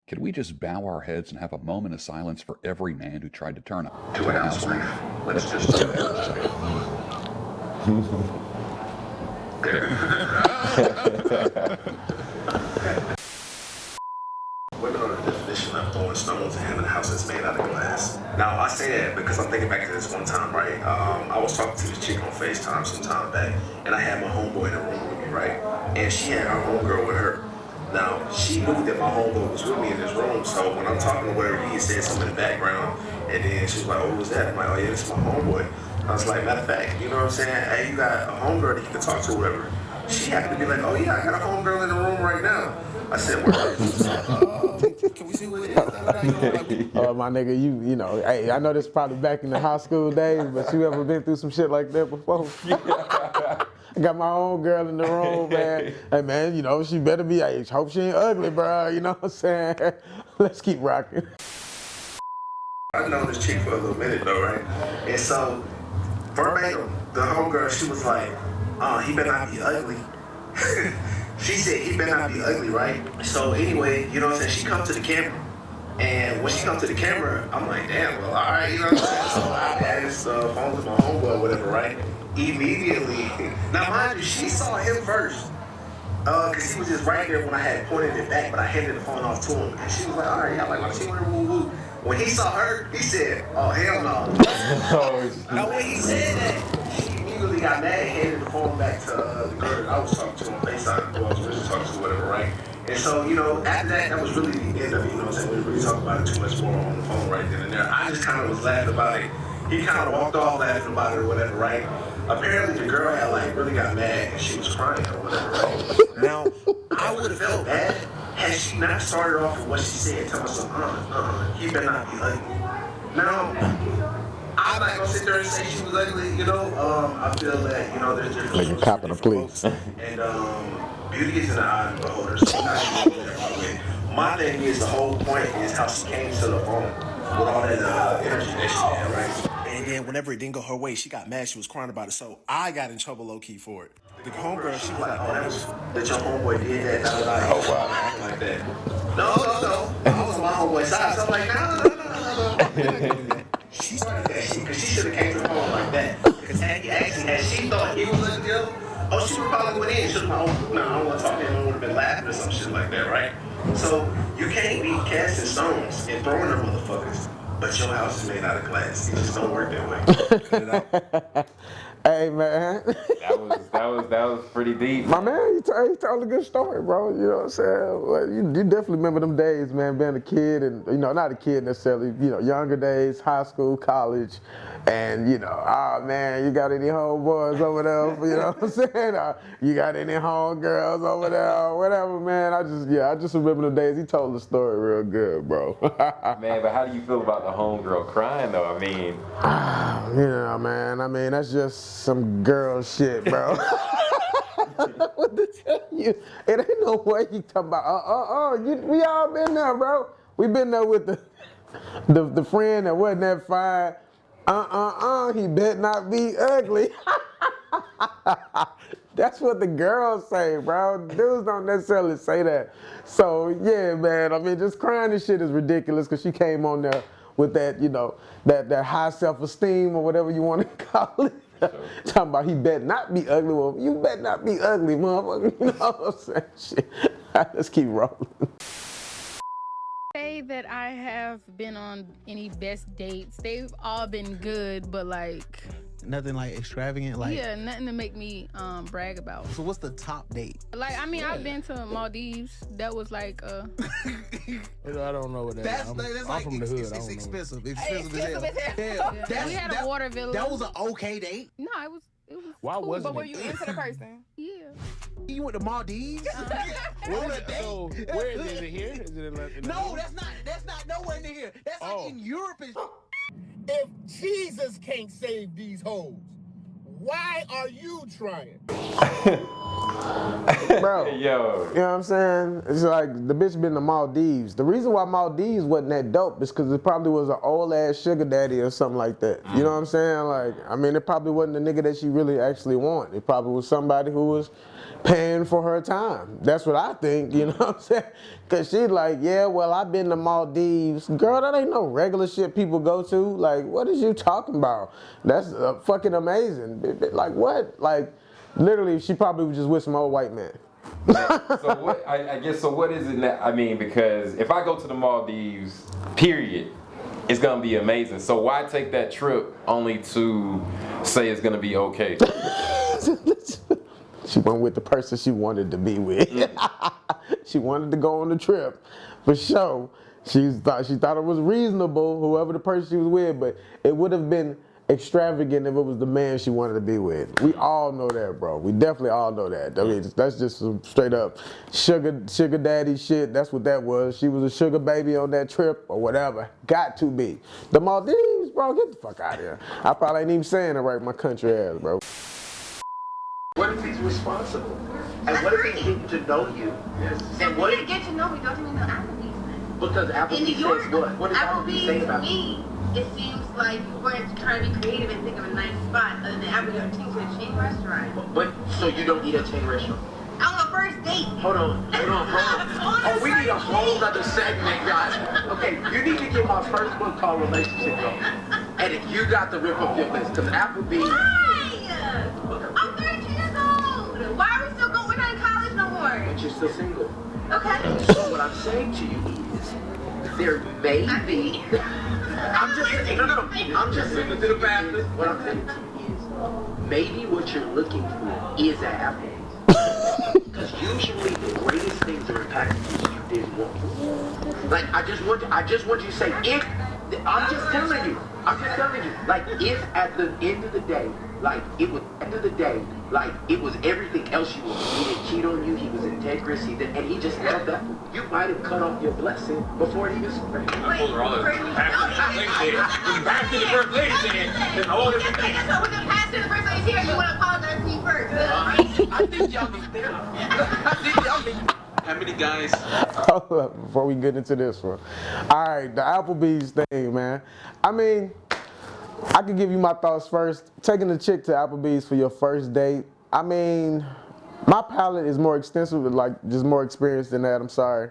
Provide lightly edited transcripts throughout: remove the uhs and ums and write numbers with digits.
Could we just bow our heads and have a moment of silence for every man who tried to turn up To a housewife. Let's just do that. Women are the definition of throwing stones and having a house that's made out of glass. Now, I say that because I'm thinking back to this one time, right? I was talking to this chick on FaceTime some time back, and I had my homeboy in the room with me, right? And she had her homegirl with her. Now, she knew that my homeboy was with me in this room, so when I'm talking to whatever, he said something in the background, and then she was like, oh, who was that? I'm like, oh, yeah, this is my homeboy. I was like, matter of fact, you know what I'm saying? Hey, you got a homegirl that you can talk to or whatever. She happened to be like, oh, yeah, I got a homegirl in the room right now. I said, where? Can we see what it is? My nigga, you know, hey, I know this probably back in the high school days, but you ever been through some shit like that before? I got my own girl in the room, man. Hey, man, you know, she better be, I hope she ain't ugly, bro. You know what I'm saying? Let's keep rocking. I've known this chick for a little minute, though, right? And so, verbatim, the homegirl, she was like, he better not be ugly. She said he better not be ugly, right? So anyway, you know what I'm saying? She comes to the camera. And when she comes to the camera, I'm like, damn, well, all right, you know what I'm saying? So I added his phone to my homeboy or whatever, right? Immediately. Now, mind you, she saw him first. Because he was just right there when I had pointed it back, but I handed the phone off to him. And she was like, all right, I'm like, well, she went woo woo. When he saw her, he said, oh, hell no. Now, when he said that, she immediately got mad and handed the phone back to the girl that I was talking to on FaceTime, who I was really talking to, whatever, right? And so, you know, after that, that was really the end of it, you know what I'm saying? We didn't really talk about it too much more on the phone right then and there. I just kind of was laughing about it. He kind of walked off laughing about it or whatever, right? Apparently, the girl had, like, really got mad and she was crying or whatever, right? Now, I would have felt bad had she not started off with what she said, tell me something, he better not be ugly. Now, I'm not gonna sit there and say she was ugly, you know. I feel that, you know, there's different Like a cop in a police. and beauty is in the eye of the beholder, so I'm not gonna let her away. My thing is, the whole point is how she came to the phone with all that energy that she had, right? And then whenever it didn't go her way, she got mad, she was crying about it, so I got in trouble low-key for it. The homegirl, she was like, oh, that your homeboy did that, oh, wow. Acting like that. No. I was on my homeboy's side, so I'm like, no. She started that shit, because she should have came to the phone like that. Because had she thought he was a deal, oh, she would probably went in. She was like, oh, no, I don't want to talk to him. I would have been laughing or some shit like that, right? So you can't be casting stones and throwing them motherfuckers, but your house is made out of glass. It just don't work that way. Cut it out. Hey, man. That was pretty deep. My man, he told a good story, bro. You know what I'm saying? Well, you definitely remember them days, man, being a kid and, you know, not a kid necessarily, you know, younger days, high school, college, and, you know, oh, man, you got any homeboys over there, you know what I'm saying? You got any homegirls over there, whatever, man. I just remember the days. He told the story real good, bro. Man, but how do you feel about the homegirl crying, though? I mean... You know, man, I mean, that's just some girl shit, bro. What to tell you? It ain't no way you talking about, we all been there, bro. We been there with the friend that wasn't that fine. He better not be ugly. That's what the girls say, bro. Dudes don't necessarily say that. So, yeah, man, I mean, just crying and shit is ridiculous because she came on there with that, you know, that high self-esteem or whatever you want to call it. Talking about he better not be ugly. Well, you better not be ugly, motherfucker. You know what I'm saying? Shit. Let's keep rolling. Say that I have been on any best dates. They've all been good, but like... Nothing like extravagant, like... Yeah, nothing to make me brag about. So what's the top date? Like, I mean, I've been to Maldives. That was like I don't know what that is. I'm like, from the hood. It's expensive. expensive as hell. as hell. We had a water village. That was an okay date? No, it was Why cool. wasn't But were it? you into the person? Yeah. You went to Maldives? On a date? So, where is it? Is it here? Is it in No, that's not nowhere near here. That's like in Europe and If Jesus can't save these hoes, why are you trying? Bro, Yo. you know what I'm saying? It's like the bitch been to Maldives. The reason why Maldives wasn't that dope is because it probably was an old ass sugar daddy or something like that. You know what I'm saying? Like, I mean, it probably wasn't the nigga that she really actually wanted. It probably was somebody who was paying for her time. That's what I think, you know what I'm saying? Because she's like, yeah, well, I've been to Maldives. Girl, that ain't no regular shit people go to. Like, what is you talking about? That's fucking amazing. Like, what? Like, literally, she probably was just with some old white man. So what? I guess. So what is it now? I mean, because if I go to the Maldives, period, it's gonna be amazing. So why take that trip only to say it's gonna be okay? She went with the person she wanted to be with. She wanted to go on the trip, for sure. She thought it was reasonable, whoever the person she was with, but it would have been extravagant if it was the man she wanted to be with. We all know that, bro. We definitely all know that. I mean, that's just some straight up sugar daddy shit. That's what that was. She was a sugar baby on that trip or whatever. Got to be. The Maldives, bro, get the fuck out of here. I probably ain't even saying it right, my country ass, bro. What if he's responsible? And what if he's getting to know you? Yes. And what You if, didn't get to know me, don't you know Applebee's? because In Applebee's New York, says what? What does Applebee's say Applebee's to about you? me, it seems like you weren't trying to be creative and think of a nice spot other than Applebee's to a chain restaurant. But, so you don't eat at a chain restaurant? On a first date. Hold on. Oh, we need a whole other segment, guys. Okay, you need to get my first book called Relationship Goals. And if you got to rip up your list, because Applebee's... Why? I'm 32 years old. Why are we still going? We're not in college no more. But you're still single. Okay. So what I'm saying to you is, there may be... I'm just listening to the pastor. What I'm saying to you is, maybe what you're looking for is an Applebee's. Because usually the greatest things are in packages you didn't want. Like, I just want you to say, if, I'm just telling you, like, if at the end of the day, like, it was everything else you wanted. He didn't cheat on you, he was integrous, and he just held that. You might have cut off your blessing before it even started. Pastor the first lady said, there's all this thing. So when the pastor the first lady's here, you want to apologize to me first. I think y'all need therapy. How many guys? Hold up, before we get into this one. All right, the Applebee's thing, man. I mean, I can give you my thoughts first. Taking a chick to Applebee's for your first date, I mean, my palate is more extensive, like just more experienced than that, I'm sorry.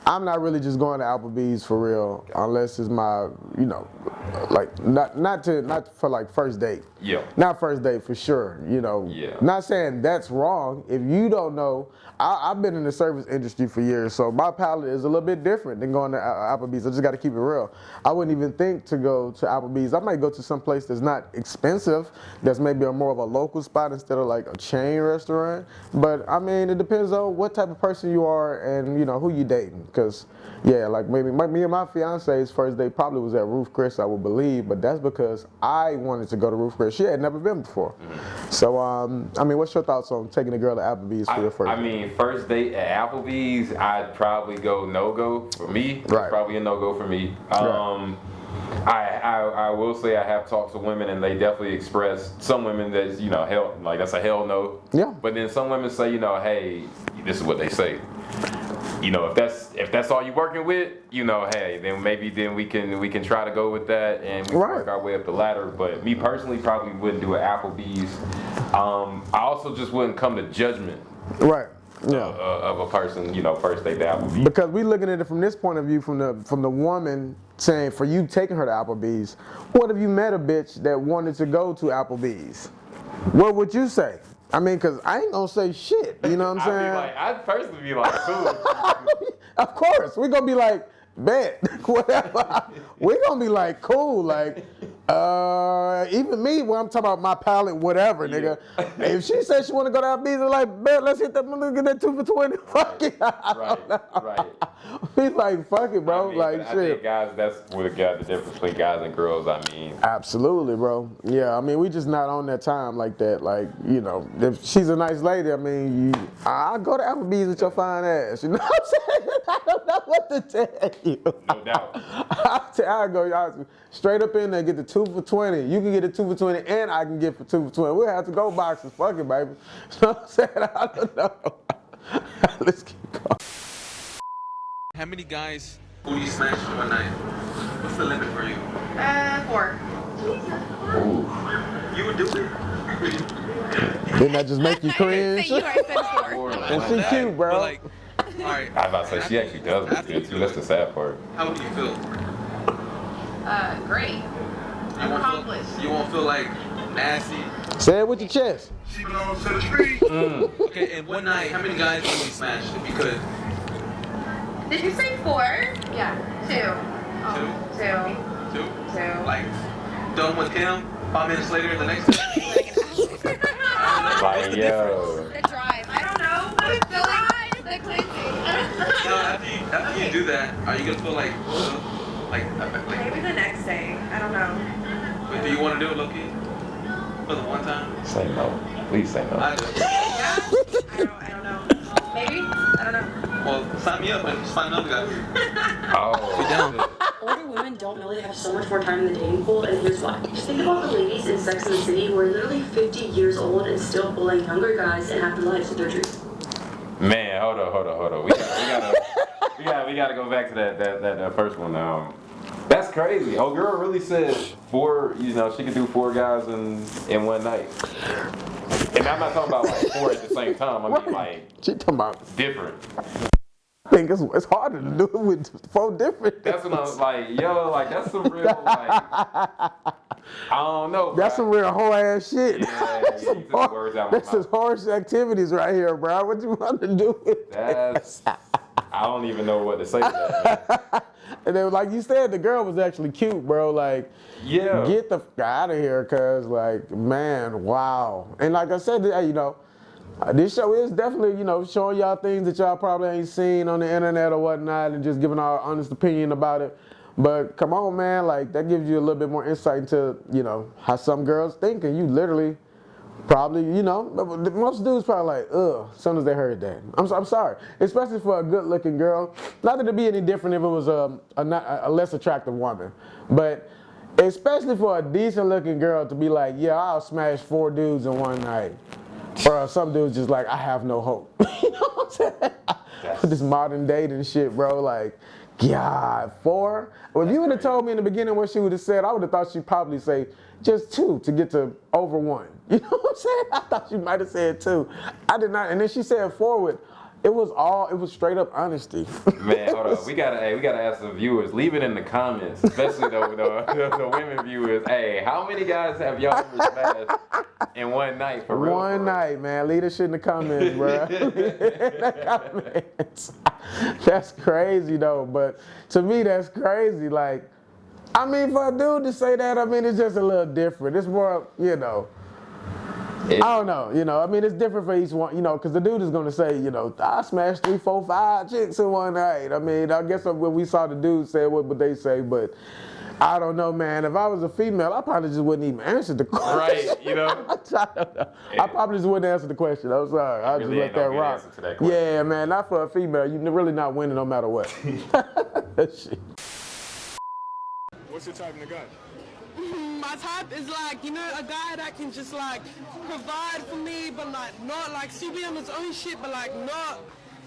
I'm not really just going to Applebee's for real, unless it's my, you know, like not for like first date. Yeah. Not first date for sure, you know. Yeah. Not saying that's wrong. If you don't know, I've been in the service industry for years, so my palate is a little bit different than going to Applebee's. I just got to keep it real. I wouldn't even think to go to Applebee's. I might go to some place that's not expensive, that's maybe more of a local spot instead of like a chain restaurant. But I mean, it depends on what type of person you are and, you know, who you dating. Because, yeah, like maybe me and my fiance's first date probably was at Ruth Chris, I would believe, but that's because I wanted to go to Ruth Chris. She had never been before. So, I mean, what's your thoughts on taking a girl to Applebee's for your first date? I mean, first date at Applebee's, I'd probably go no-go for me. Right. It's probably a no-go for me. Right. I will say I have talked to women and they definitely express, some women that's, you know, hell, like that's a hell no. Yeah. But then some women say, you know, hey, this is what they say. You know, if that's all you're working with, you know, hey, then maybe we can try to go with that and we can work our way up the ladder. But me personally, probably wouldn't do an Applebee's. I also just wouldn't come to judgment. Right. Yeah. Of a person, you know, first date to Applebee's. Because we looking at it from this point of view, from the woman saying, for you taking her to Applebee's, what if you met a bitch that wanted to go to Applebee's? What would you say? I mean, because I ain't gonna say shit, you know what I'm saying? I'd personally be like, cool. Of course, we're gonna be like, bet, whatever. We're gonna be like, cool, like, even me, when I'm talking about my palate, whatever, nigga. If she says she wanna go to Applebee's, I'm like, bet, let's hit that, get that 2 for $20. Fuck it. Right. Be like, fuck it, bro. I mean, like, I shit. think guys, that's where the difference between guys and girls, I mean. Absolutely, bro. Yeah, I mean, we just not on that time like that. Like, you know, if she's a nice lady, I mean, I'll go to Applebee's with your fine ass. You know what I'm saying? I don't know what to tell you. No doubt. I'll go straight up in there, get the 2 for $20. You can get the 2 for $20, and I can get for 2 for $20. We'll have to go boxes. Fuck it, baby. You know what I'm saying? I don't know. Let's keep going. How many guys? Who do you smash one night? What's the limit for you? 4. Ooh. You would do it? Didn't that just make you cringe? You are so And she cute, bro. But like, all right. I was about to say, she actually does look good too. That's the sad part. How do you feel? Great. I'm accomplished. You won't feel like nasty. Say it with your chest. She belongs to the street. Okay, and one night, how many guys can we smash if you could? Did you say 4? Yeah. 2. 2. 2. Like, done with him, 5 minutes later, the next day? Like, yo. The drive. I don't know. I feel like the cleansing. No, after you do that, are you gonna feel like Maybe the next day. I don't know. But do you want to do it, Loki? For the one time? Say no. Please say no. I do. Yeah? I don't know. Maybe? I don't know. Well, sign me up and just find another guy. Oh. Be down. Older women don't know they have so much more time in the dating pool, and here's why. Just think about the ladies in Sex and the City who are literally 50 years old and still bullying younger guys and have their lives in their dreams. Man, hold on. We gotta go back to that first one. That's crazy. Oh, girl really said 4. You know, she could do 4 guys in one night. And I'm not talking about like 4 at the same time. I mean like She talking about different. I think it's harder to do it with 4 different. That's what I was like, yo, like that's some real like I don't know. That's some real whole ass shit. Yeah, That's you took the words out my this is harsh activities right here, bro. What you want to do with That's I don't even know what to say to that. And then, like you said, the girl was actually cute, bro. Like, Yeah. get the f out of here, cause like, man, wow. And like I said, you know, this show is definitely, you know, showing y'all things that y'all probably ain't seen on the internet or whatnot, and just giving our honest opinion about it. But come on, man, like that gives you a little bit more insight into, you know, how some girls think, and you literally. Probably, you know, most dudes probably like, ugh, as soon as they heard that. I'm sorry, especially for a good-looking girl. Not that it'd be any different if it was a less attractive woman, but especially for a decent-looking girl to be like, yeah, I'll smash 4 dudes in one night. Or some dudes just like, I have no hope. You know what I'm saying? This modern dating shit, bro, like, God, 4? Well, if you would have told me in the beginning what she would have said, I would have thought she'd probably say just 2 to get to over 1. You know what I'm saying? I thought she might have said 2. I did not. And then she said 4 with, it was straight up honesty. Man, hold on. We gotta ask the viewers. Leave it in the comments, especially the women viewers. Hey, how many guys have y'all ever smashed in one night for real? One night, man. Leave this shit in the comments, bro. Leave it in the comments. That's crazy though. But to me, that's crazy. Like, I mean, for a dude to say that, I mean, it's just a little different. It's more, you know. I don't know, you know, I mean, it's different for each one, you know, because the dude is going to say, you know, I smashed 3, 4, 5 chicks in one night. I mean, I guess when we saw the dude say what would they say, but I don't know, man. If I was a female, I probably just wouldn't even answer the question. Right, you know? I probably just wouldn't answer the question. I'm sorry. I'll just let that rock. Yeah, man, not for a female. You're really not winning no matter what. Shit. What's your type in the guy? My type is like, you know, a guy that can just like provide for me, but like not like still be on his own shit, but like not,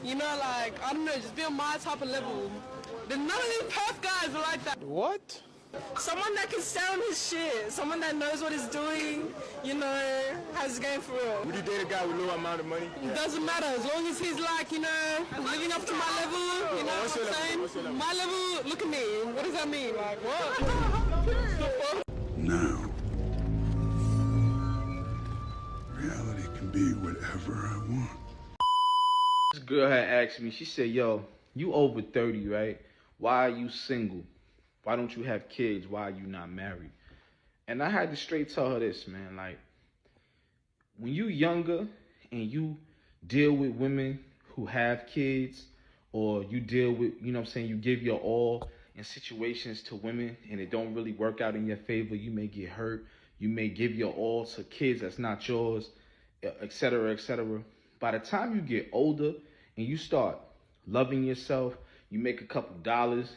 you know, like, I don't know, just be on my type of level. There's none of these perf guys are like that. What? Someone that can stay on his shit, someone that knows what he's doing, you know, has his game for real. Would you date a guy with low amount of money? It doesn't matter, as long as he's like, you know, living up to my level, you know What's what I'm your saying? level? My level, look at me, what does that mean? Like, what? Now, reality can be whatever I want. This girl had asked me, she said, yo, you over 30, right? Why are you single? Why don't you have kids? Why are you not married? And I had to straight tell her this, man. Like, when you younger and you deal with women who have kids, or you deal with, you know what I'm saying, you give your all in situations to women and it don't really work out in your favor, you may get hurt, you may give your all to kids that's not yours, etc., etc. By the time you get older and you start loving yourself, you make a couple dollars,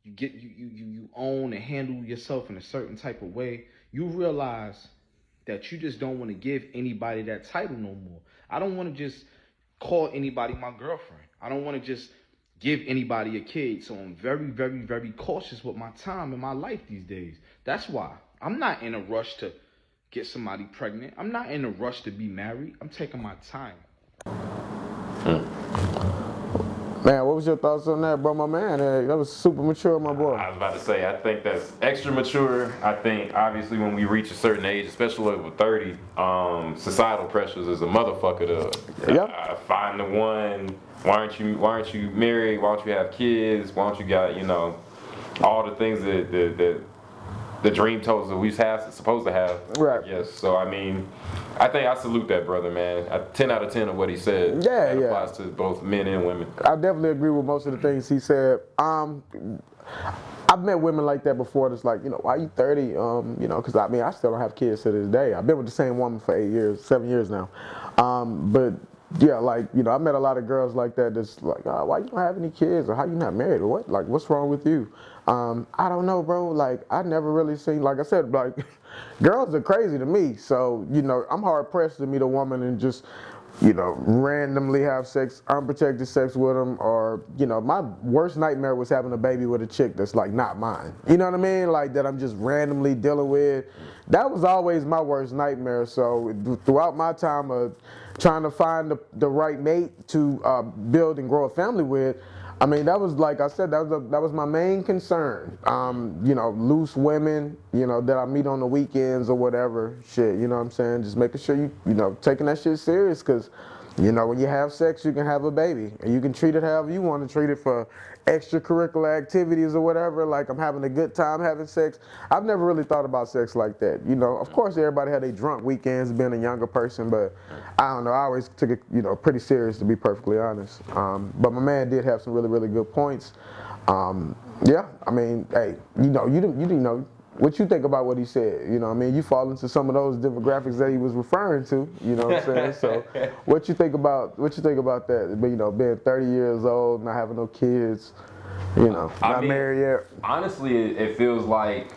you own and handle yourself in a certain type of way, you realize that you just don't want to give anybody that title no more. I don't want to just call anybody my girlfriend. I don't want to just give anybody a kid. So I'm very, very, very cautious with my time and my life these days. That's why I'm not in a rush to get somebody pregnant. I'm not in a rush to be married. I'm taking my time. Man, what was your thoughts on that, bro? My man, that was super mature, my boy. I was about to say, I think that's extra mature. I think, obviously, when we reach a certain age, especially over 30, societal pressures is a motherfucker to find the one. Why aren't you married? Why don't you have kids? Why don't you got, all the things that the dream toes that we supposed to have. Right. Yes. So, I mean, I think I salute that brother, man. 10 out of 10 of what he said. Yeah, that applies to both men and women. I definitely agree with most of the things he said. I've met women like that before. That's like, why are you 30? Because I still don't have kids to this day. I've been with the same woman for 7 years now. But yeah, I met a lot of girls like that. That's like, why you don't have any kids, or how you not married, or what? Like, what's wrong with you? I don't know, bro. Like, I never really seen, like I said, like, girls are crazy to me. So, I'm hard pressed to meet a woman and just, randomly have sex, unprotected sex with them, or, my worst nightmare was having a baby with a chick that's like not mine. You know what I mean? Like, that I'm just randomly dealing with. That was always my worst nightmare. So throughout my time of trying to find the right mate to build and grow a family with, I mean, that was, like I said, that was my main concern. Loose women, that I meet on the weekends or whatever, shit, you know what I'm saying? Just making sure you taking that shit serious, because, when you have sex, you can have a baby. And you can treat it however you want to treat it, for extracurricular activities or whatever, like I'm having a good time having sex. I've never really thought about sex like that. Of course, everybody had their drunk weekends being a younger person, but I don't know, I always took it, pretty serious, to be perfectly honest. But my man did have some really, really good points. Yeah, I mean, hey, you what you think about what he said? You fall into some of those demographics that he was referring to. You know what I'm saying? So, what you think about that? But being 30 years old, not having no kids, not married yet. Honestly, it feels like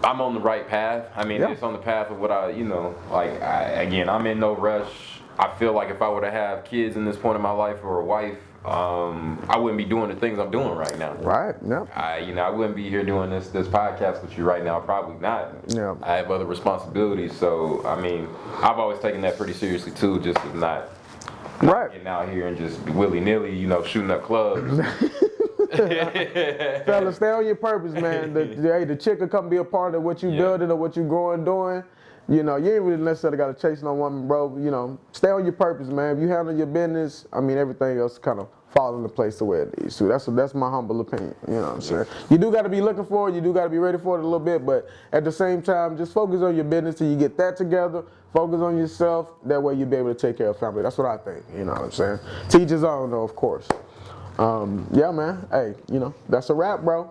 I'm on the right path. I mean, it's on the path of what again, I'm in no rush. I feel like if I were to have kids in this point in my life, or a wife, I wouldn't be doing the things I'm doing right now. Right. Yeah. I wouldn't be here doing this podcast with you right now. Probably not. Yeah. I have other responsibilities, so I mean, I've always taken that pretty seriously too. Just as not getting out here and just willy nilly, shooting up clubs. Fellas, stay on your purpose, man. The chick will come be a part of what you building or what you growing doing. You ain't really necessarily got to chase no woman, bro. Stay on your purpose, man. If you handle your business, I mean, everything else kind of fall into place the way it needs to. That's my humble opinion. You know what I'm saying? You do got to be looking for it. You do got to be ready for it a little bit. But at the same time, just focus on your business till you get that together. Focus on yourself. That way you'll be able to take care of family. That's what I think. You know what I'm saying? Teach his own, though, of course. Yeah, man. Hey, that's a wrap, bro.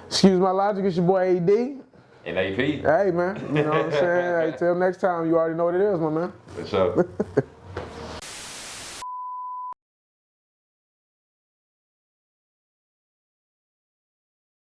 Excuse my logic. It's your boy AD. NAP. Hey, man. You know what I'm saying? Hey, till next time, you already know what it is, my man. For sure.